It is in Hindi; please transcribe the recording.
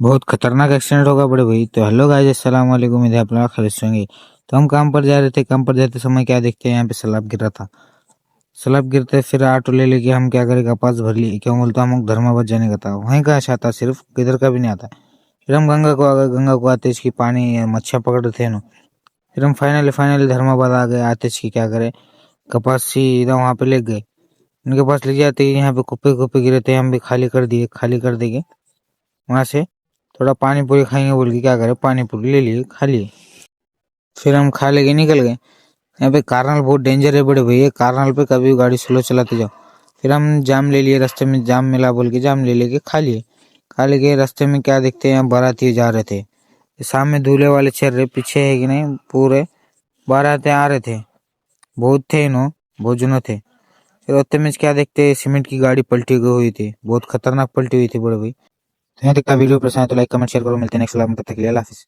बहुत खतरनाक एक्सीडेंट होगा बड़े भाई। तो हेलो गाइस, अस्सलाम वालेकुम। उम्मीद है आप लोग खैरियत से होंगे। तो हम काम पर जा रहे थे, काम पर जाते समय क्या देखते हैं, यहाँ पे सैलाब गिर रहा था। सैलाब गिरते फिर ऑटो ले लेके हम क्या करें, कपास भर लिए। क्यों बोलते हम धर्माबाद जाने का था, वहीं का अच्छा था, सिर्फ किधर का भी नहीं आता। फिर हम गंगा को आ गए, गंगा को आते इसकी पानी मच्छा पकड़ रहे थे ना। फिर हम फाइनली धर्माबाद आ गए। आते इसकी क्या करे, कपास सीधा वहाँ पे ले गए। उनके पास ले जाते ही यहाँ पे कुप्पे कुप्पे गिरे थे, हम भी खाली कर दिए। खाली कर देंगे वहां से थोड़ा पानी पूरी खाएंगे बोल के क्या करे, पानी पूरी ले लिए, खा लिए। फिर हम खा लेके निकल गए। यहाँ पे कार्नल बहुत डेंजर है बड़े भैया, कार्नल पे कभी गाड़ी स्लो चलाते जाओ। फिर हम जाम ले लिए, रास्ते में जाम मिला बोल के जाम ले लेके खा लिए। खा लेके रास्ते में क्या देखते हैं, बाराती जा रहे थे। सामने दूल्हे वाले चल रहे, पीछे है कि नहीं पूरे बाराती आ रहे थे। बहुत थे नो, बहुत जनो थे। फिर उतने में क्या देखते हैं, सीमेंट की गाड़ी पलटी हुई थी, बहुत खतरनाक पलटी हुई थी बड़े भाई। तो यहाँ तक का वीडियो पसंद है तो लाइक कमेंट शेयर करो। मिलते हैं नेक्स्ट व्लॉग में, तब तक के लिए अल्लाह हाफिज़।